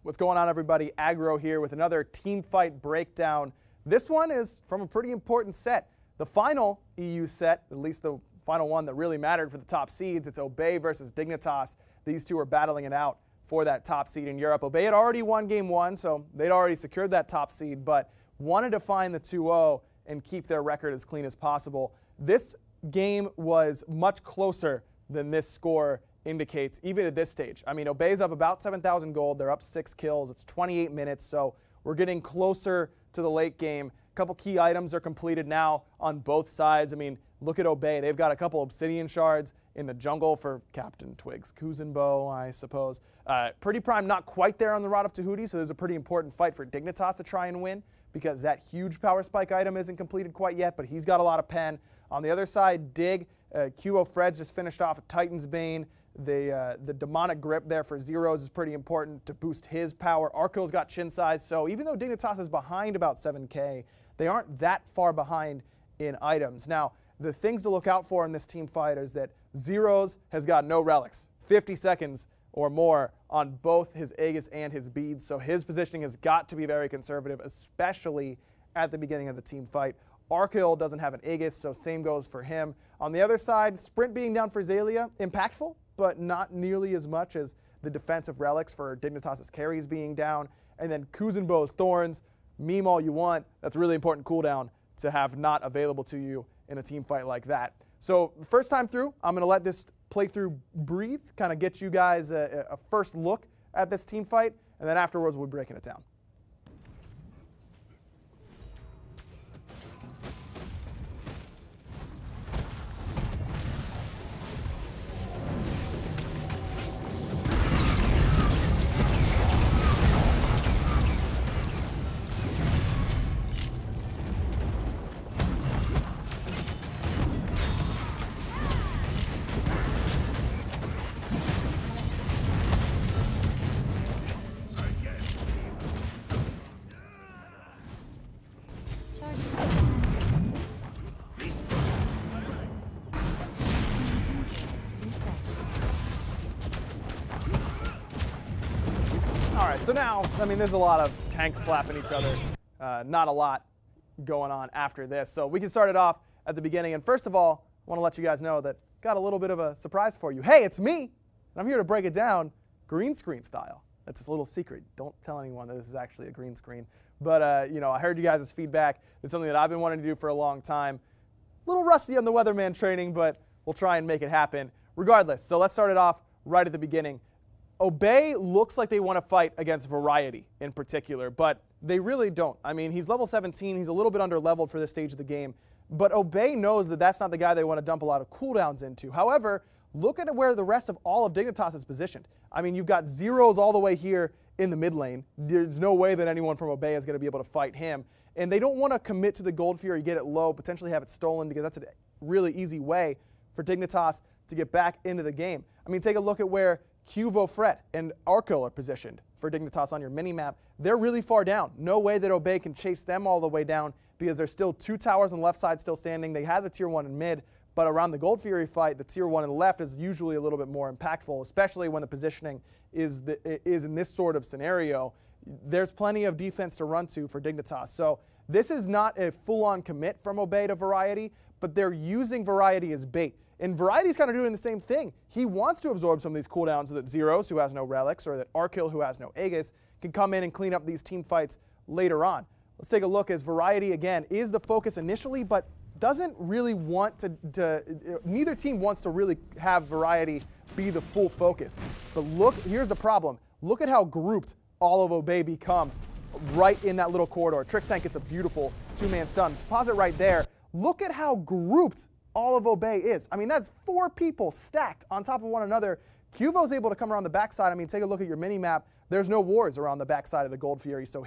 What's going on, everybody? Aggro here with another team fight breakdown. This one is from a pretty important set. The final EU set, at least the final one that really mattered for the top seeds. It's Obey versus Dignitas. These two are battling it out for that top seed in Europe. Obey had already won game one, so they'd already secured that top seed, but wanted to find the 2-0 and keep their record as clean as possible. This game was much closer than this score indicates, even at this stage. I mean, Obey's up about 7,000 gold. They're up 6 kills. It's 28 minutes, so we're getting closer to the late game. A couple key items are completed now on both sides. I mean, look at Obey. They've got a couple obsidian shards in the jungle for Captain Twig's Kuzenbo, I suppose. Pretty Prime not quite there on the Rod of Tahuti, so there's a pretty important fight for Dignitas to try and win because that huge power spike item isn't completed quite yet, but he's got a lot of pen. On the other side, DiG, QO Fred's just finished off a Titan's Bane. The demonic grip there for Zeros is pretty important to boost his power. Arco's got chin size, so even though Dignitas is behind about 7k, they aren't that far behind in items. Now, the things to look out for in this team fight is that Zeros has got no relics, 50 seconds or more on both his Aegis and his beads, so his positioning has got to be very conservative, especially at the beginning of the team fight. Arco doesn't have an Aegis, so same goes for him. On the other side, Sprint being down for Xaylia, impactful, but not nearly as much as the defensive relics for Dignitas' carries being down. And then Kuzenbo's Thorns, meme all you want, that's a really important cooldown to have not available to you in a team fight like that. So first time through, I'm going to let this playthrough breathe, kind of get you guys a first look at this team fight, and then afterwards we'll be breaking it down. Alright, so now, I mean, there's a lot of tanks slapping each other. Not a lot going on after this. So we can start it off at the beginning. And first of all, I want to let you guys know that got a little bit of a surprise for you. Hey, it's me! And I'm here to break it down green screen style. That's a little secret. Don't tell anyone that this is actually a green screen. But, you know, I heard you guys' feedback. It's something that I've been wanting to do for a long time. A little rusty on the weatherman training, but we'll try and make it happen. Regardless, so let's start it off right at the beginning. Obey looks like they want to fight against Variety in particular, but they really don't. I mean, he's level 17. He's a little bit under-leveled for this stage of the game, but Obey knows that that's not the guy they want to dump a lot of cooldowns into. However, look at where the rest of all of Dignitas is positioned. I mean, you've got Zeros all the way here in the mid lane. There's no way that anyone from Obey is going to be able to fight him, and they don't want to commit to the Gold Fury, get it low, potentially have it stolen, because that's a really easy way for Dignitas to get back into the game. I mean, take a look at where QO Fred and Arco are positioned for Dignitas on your mini-map. They're really far down. No way that Obey can chase them all the way down because there's still 2 towers on the left side still standing. They have the tier 1 in mid, but around the Gold Fury fight, the tier 1 in the left is usually a little bit more impactful, especially when the positioning is in this sort of scenario. There's plenty of defense to run to for Dignitas. So this is not a full-on commit from Obey to Variety, but they're using Variety as bait. And Variety's kind of doing the same thing. He wants to absorb some of these cooldowns so that Zeros, who has no relics, or that Arkill, who has no Aegis, can come in and clean up these team fights later on. Let's take a look as Variety, again, is the focus initially, but doesn't really want to neither team wants to really have Variety be the full focus. But look, here's the problem. Look at how grouped all of Obey become right in that little corridor. Trickstank gets a beautiful 2-man stun. Pause it right there. Look at how grouped all of Obey is. I mean, that's 4 people stacked on top of one another. QVO's able to come around the backside. I mean, take a look at your mini-map. There's no wards around the backside of the Gold Fury, so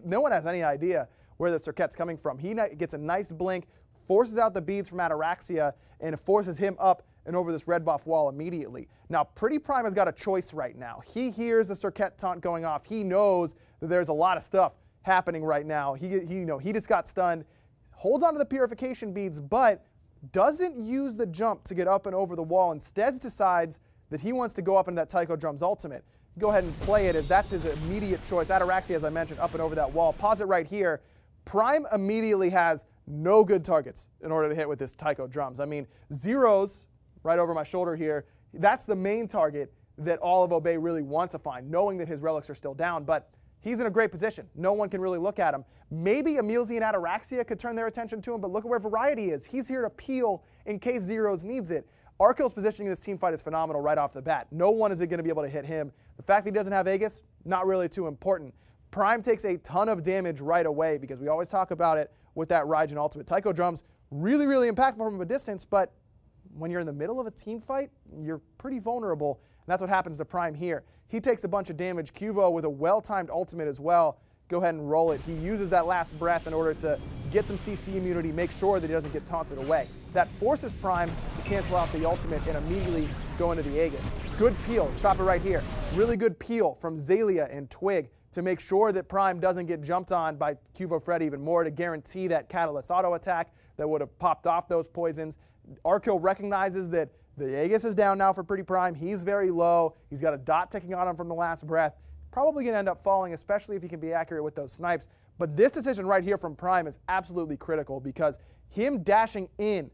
no one has any idea where the Circuit's coming from. He gets a nice blink, forces out the beads from Ataraxia, and forces him up and over this red buff wall immediately. Now, Pretty Prime has got a choice right now. He hears the Circuit taunt going off. He knows that there's a lot of stuff happening right now. He just got stunned, holds onto the purification beads, but doesn't use the jump to get up and over the wall. Instead decides that he wants to go up into that Tycho Drum's ultimate. go ahead and play it, as that's his immediate choice. Ataraxia, as I mentioned, up and over that wall. Pause it right here. Prime immediately has no good targets in order to hit with this Tycho drums. I mean, zeros right over my shoulder here, that's the main target that all of Obey really want to find, knowing that his relics are still down. But he's in a great position. No one can really look at him. Maybe Emilzy and Ataraxia could turn their attention to him, but look at where Variety is. He's here to peel in case Zeros needs it. Arkill's positioning in this team fight is phenomenal right off the bat. No one is going to be able to hit him. The fact that he doesn't have Aegis, not really too important. Prime takes a ton of damage right away because we always talk about it with that Raijin ultimate. Tycho drums, really, really impactful from a distance, but when you're in the middle of a team fight, you're pretty vulnerable, and that's what happens to Prime here. He takes a bunch of damage. Cuvo with a well-timed ultimate as well. Go ahead and roll it. He uses that last breath in order to get some CC immunity, make sure that he doesn't get taunted away. That forces Prime to cancel out the ultimate and immediately go into the Aegis. Good peel, stop it right here. Really good peel from Xaylia and Twig to make sure that Prime doesn't get jumped on by Cuvo Fred even more, to guarantee that Catalyst auto attack that would have popped off those poisons. Arkill recognizes that the Aegis is down now for Pretty Prime. He's very low. He's got a dot ticking on him from the last breath. Probably going to end up falling, especially if he can be accurate with those snipes. But this decision right here from Prime is absolutely critical, because him dashing in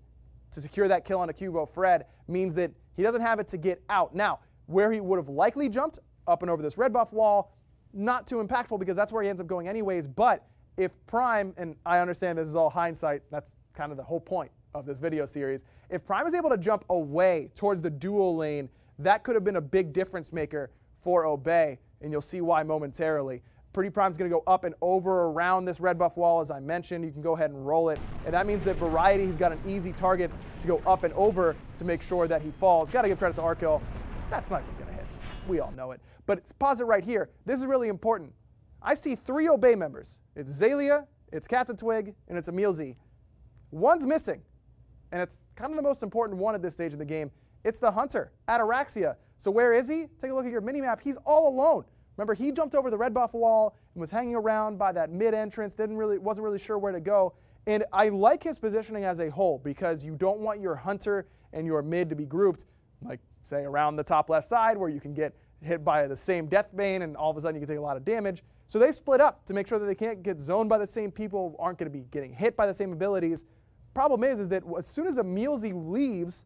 to secure that kill on a Cuvo Fred means that he doesn't have it to get out. Now, where he would have likely jumped, up and over this red buff wall, not too impactful because that's where he ends up going anyways. But if Prime, and I understand this is all hindsight, that's kind of the whole point of this video series, if Prime is able to jump away towards the dual lane, that could have been a big difference maker for Obey, and you'll see why momentarily. Pretty Prime's going to go up and over around this red buff wall, as I mentioned. You can go ahead and roll it, and that means that Variety, he's got an easy target to go up and over to make sure that he falls. Got to give credit to Arkill. That sniper's going to hit. We all know it. But pause it right here. This is really important. I see 3 Obey members. It's Xaylia, it's Captain Twig, and it's Emilzy. One's missing, and it's kind of the most important one at this stage of the game. It's the Hunter, Ataraxia. So where is he? Take a look at your minimap. He's all alone. Remember, he jumped over the red buff wall and was hanging around by that mid entrance, wasn't really sure where to go. And I like his positioning as a whole, because you don't want your Hunter and your mid to be grouped, like, say, around the top left side, where you can get hit by the same Deathbane and all of a sudden you can take a lot of damage. So they split up to make sure that they can't get zoned by the same people, aren't going to be getting hit by the same abilities. Problem is that as soon as Emilzy leaves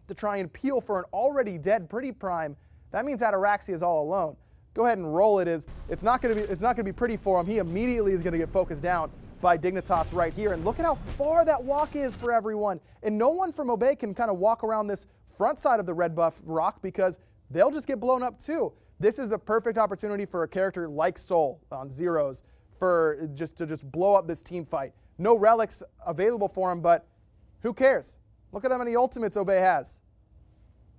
to try and peel for an already dead Pretty Prime, that means Ataraxia is all alone. Go ahead and roll it. It's not going to be pretty for him. He immediately is going to get focused down by Dignitas right here. And look at how far that walk is for everyone. And no one from Obey can kind of walk around this front side of the red buff rock, because they'll just get blown up too. This is the perfect opportunity for a character like Soul on Zeros to just blow up this team fight. No relics available for him, but who cares? Look at how many ultimates Obey has.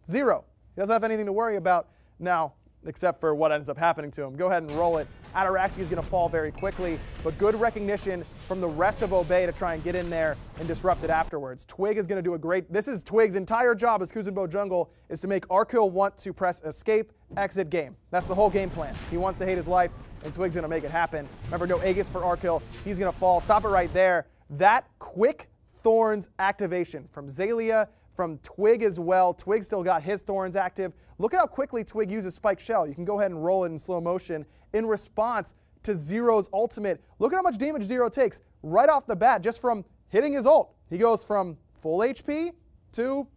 0. He doesn't have anything to worry about now, except for what ends up happening to him. Go ahead and roll it. Ataraxia is going to fall very quickly, but good recognition from the rest of Obey to try and get in there and disrupt it afterwards. Twig is going to do a great... This is Twig's entire job as Kuzenbo Jungle, is to make Arkill want to press escape, exit game. That's the whole game plan. He wants to hate his life, and Twig's going to make it happen. Remember, no Aegis for Arkill. He's going to fall. Stop it right there. That quick Thorns activation from Xaylia, from Twig as well. Twig still got his Thorns active. Look at how quickly Twig uses Spike Shell. You can go ahead and roll it in slow motion in response to Zero's ultimate. Look at how much damage Zero takes right off the bat just from hitting his ult. He goes from full HP to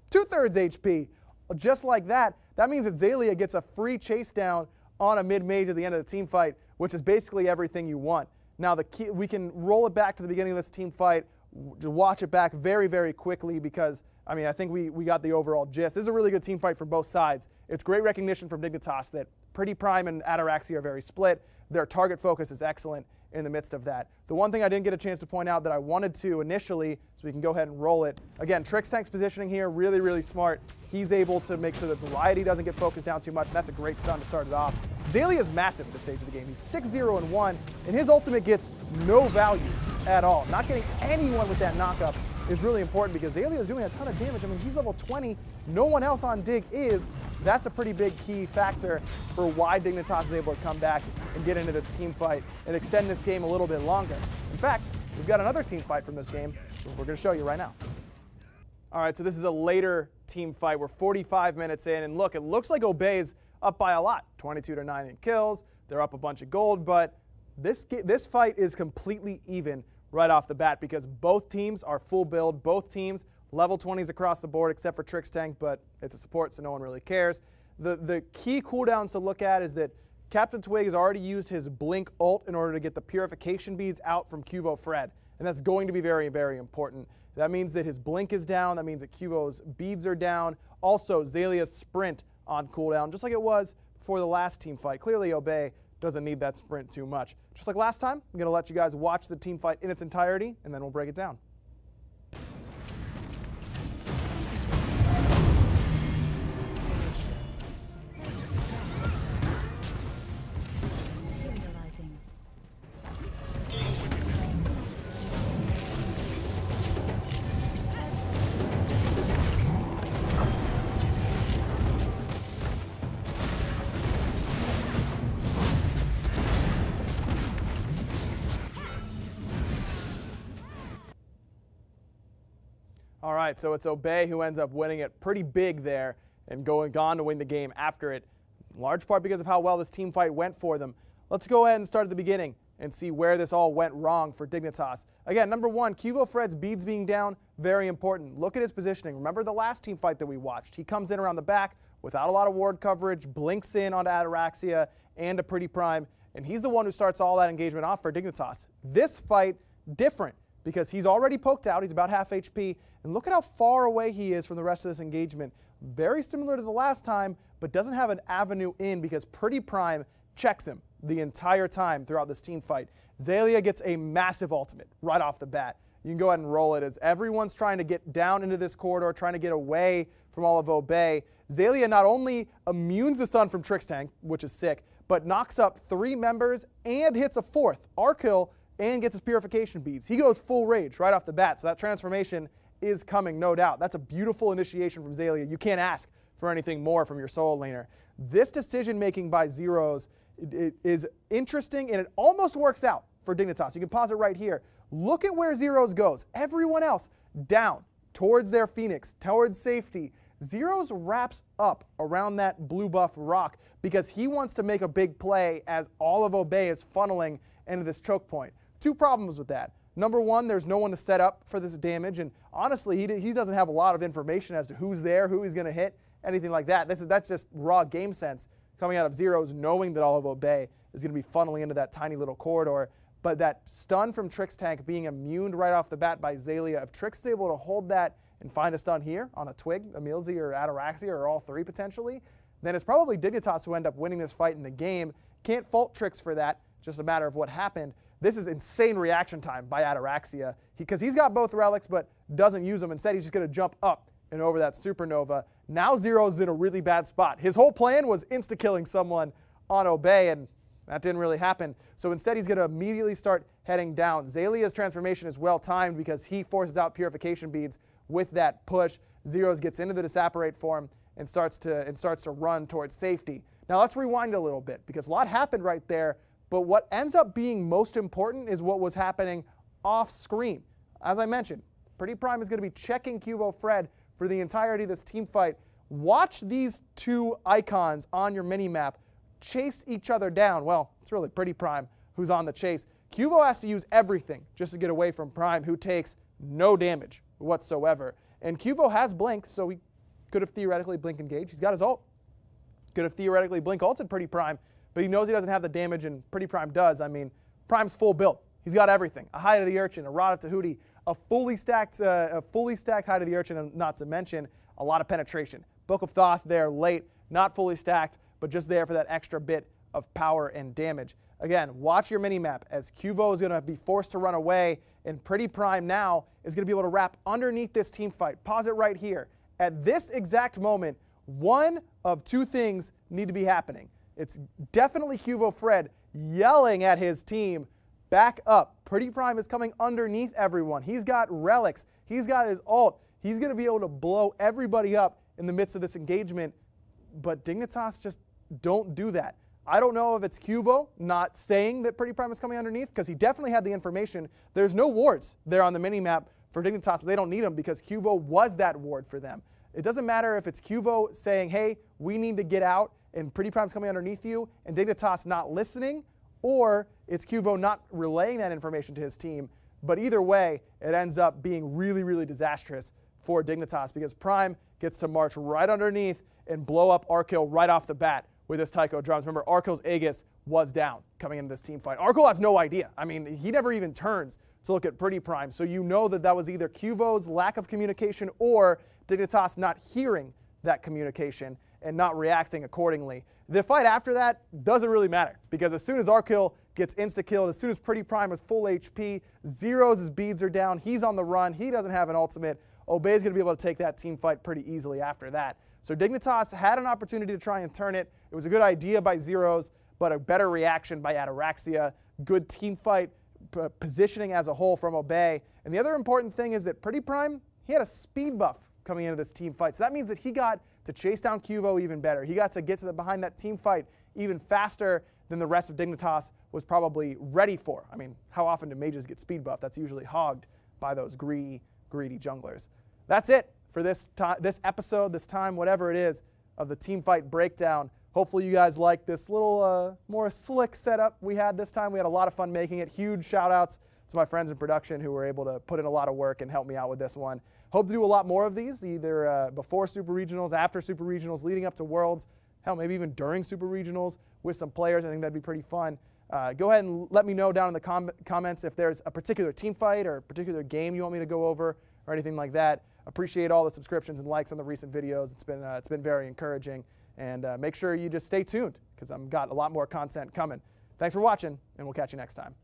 2/3 HP. Just like that. That means that Xaylia gets a free chase down on a mid-mage at the end of the team fight, which is basically everything you want. Now, the key, we can roll it back to the beginning of this team fight, watch it back very, very quickly, because, I mean, I think we got the overall gist. This is a really good team fight from both sides. It's great recognition from Dignitas that Pretty Prime and Ataraxia are very split. Their target focus is excellent in the midst of that. The one thing I didn't get a chance to point out that I wanted to initially, so we can go ahead and roll it. Again, Trixtank's positioning here, really, really smart. He's able to make sure that Variety doesn't get focused down too much, and that's a great stun to start it off. Xaylia is massive at this stage of the game. He's 6-0-1, and his ultimate gets no value at all. Not getting anyone with that knockup is really important, because Xaylia is doing a ton of damage. I mean, he's level 20. No one else on DiG is. That's a pretty big key factor for why Dignitas is able to come back and get into this team fight and extend this game a little bit longer. In fact, we've got another team fight from this game we're going to show you right now. All right, so this is a later team fight. We're 45 minutes in, and look, it looks like Obey's up by a lot, 22-9 in kills. They're up a bunch of gold, but this fight is completely even right off the bat because both teams are full build. Both teams level 20s across the board except for Trix Tank, but it's a support, so no one really cares. The key cooldowns to look at is that Captain Twig has already used his Blink ult in order to get the purification beads out from Cuvo Fred, and that's going to be very, very important. That means that his Blink is down. That means that Cuvo's beads are down. Also, Zalia's sprint on cooldown, just like it was before the last team fight. Clearly, Obey doesn't need that sprint too much. Just like last time, I'm going to let you guys watch the team fight in its entirety, and then we'll break it down. All right, so it's Obey who ends up winning it pretty big there and going on to win the game after it, in large part because of how well this team fight went for them. Let's go ahead and start at the beginning and see where this all went wrong for Dignitas. Again, number one, Cuvo Fred's beads being down, very important. Look at his positioning. Remember the last team fight that we watched. He comes in around the back without a lot of ward coverage, blinks in onto Ataraxia and a Pretty Prime, and he's the one who starts all that engagement off for Dignitas. This fight, different, because he's already poked out, he's about half HP, and look at how far away he is from the rest of this engagement. Very similar to the last time, but doesn't have an avenue in because Pretty Prime checks him the entire time throughout this team fight. Zalia gets a massive ultimate right off the bat. You can go ahead and roll it as everyone's trying to get down into this corridor, trying to get away from all of Obey. Zalia not only immunes the stun from Trix Tank, which is sick, but knocks up 3 members and hits a 4th, Arkill, and gets his purification beads. He goes full rage right off the bat, so that transformation is coming, no doubt. That's a beautiful initiation from Zalia. You can't ask for anything more from your solo laner. This decision-making by Zeros is interesting, and it almost works out for Dignitas. You can pause it right here. Look at where Zeros goes. Everyone else down towards their Phoenix, towards safety. Zeros wraps up around that blue buff rock because he wants to make a big play as all of Obey is funneling into this choke point. 2 problems with that. Number one, there's no one to set up for this damage, and honestly, he doesn't have a lot of information as to who's there, who he's going to hit, anything like that. That's just raw game sense coming out of Zeros, knowing that all of Obey is going to be funneling into that tiny little corridor. But that stun from Trix Tank being immuned right off the bat by Zalia, if Trix is able to hold that and find a stun here on a Twig, Emilzy, or Ataraxia, or all 3 potentially, then it's probably Dignitas who end up winning this fight in the game. Can't fault Trix for that, just a matter of what happened. This is insane reaction time by Ataraxia because he's got both relics but doesn't use them. Instead, he's just going to jump up and over that supernova. Now Zero's in a really bad spot. His whole plan was insta-killing someone on Obey, and that didn't really happen. So instead, he's going to immediately start heading down. Zalia's transformation is well-timed because he forces out purification beads with that push. Zeros gets into the Disapparate form and starts to run towards safety. Now let's rewind a little bit because a lot happened right there. But what ends up being most important is what was happening off screen. As I mentioned, Pretty Prime is going to be checking Cuvo Fred for the entirety of this team fight. Watch these 2 icons on your minimap chase each other down. Well, it's really Pretty Prime who's on the chase. Cuvo has to use everything just to get away from Prime, who takes no damage whatsoever. And Cuvo has Blink, so he could have theoretically Blink engaged. He's got his ult. Could have theoretically Blink ulted Pretty Prime. But he knows he doesn't have the damage, and Pretty Prime does. I mean, Prime's full build. He's got everything. A Hide of the Urchin, a Rod of Tahuti, a fully stacked Hide of the Urchin, and not to mention a lot of penetration. Book of Thoth there late, not fully stacked, but just there for that extra bit of power and damage. Again, watch your minimap as Cuvo is going to be forced to run away, and Pretty Prime now is going to be able to wrap underneath this team fight. Pause it right here. At this exact moment, one of 2 things need to be happening. It's definitely Cuvo Fred yelling at his team, back up. Pretty Prime is coming underneath everyone. He's got relics. He's got his ult. He's going to be able to blow everybody up in the midst of this engagement. But Dignitas just don't do that. I don't know if it's Cuvo not saying that Pretty Prime is coming underneath, because he definitely had the information. There's no wards there on the minimap for Dignitas, but they don't need them because Cuvo was that ward for them. It doesn't matter if it's Cuvo saying, hey, we need to get out and Pretty Prime's coming underneath you, and Dignitas not listening, or it's Cuvo not relaying that information to his team. But either way, it ends up being really, really disastrous for Dignitas because Prime gets to march right underneath and blow up Arkil right off the bat with his Tycho drums. Remember, Arkil's Aegis was down coming into this team fight. Arkil has no idea. I mean, he never even turns to look at Pretty Prime. So you know that that was either Cuvo's lack of communication or Dignitas not hearing that communication and not reacting accordingly. The fight after that doesn't really matter because as soon as Arkil gets insta-killed, as soon as Pretty Prime is full HP, zeros, his beads are down, he's on the run, he doesn't have an ultimate, Obey's going to be able to take that team fight pretty easily after that. So Dignitas had an opportunity to try and turn it. It was a good idea by Zeros, but a better reaction by Ataraxia. Good team fight positioning as a whole from Obey. And the other important thing is that Pretty Prime, he had a speed buff coming into this team fight. So that means that he got to chase down Cuvo even better. He got to get to behind that team fight even faster than the rest of Dignitas was probably ready for. I mean, how often do mages get speed buff? That's usually hogged by those greedy junglers. That's it for this episode, this time, whatever it is, of the team fight breakdown. Hopefully you guys like this little more slick setup we had this time. We had a lot of fun making it. Huge shout outs to my friends in production who were able to put in a lot of work and help me out with this one. Hope to do a lot more of these, either before Super Regionals, after Super Regionals, leading up to Worlds, hell, maybe even during Super Regionals with some players. I think that'd be pretty fun. Go ahead and let me know down in the comments if there's a particular team fight or a particular game you want me to go over or anything like that. Appreciate all the subscriptions and likes on the recent videos. It's been very encouraging. And make sure you just stay tuned because I've got a lot more content coming. Thanks for watching, and we'll catch you next time.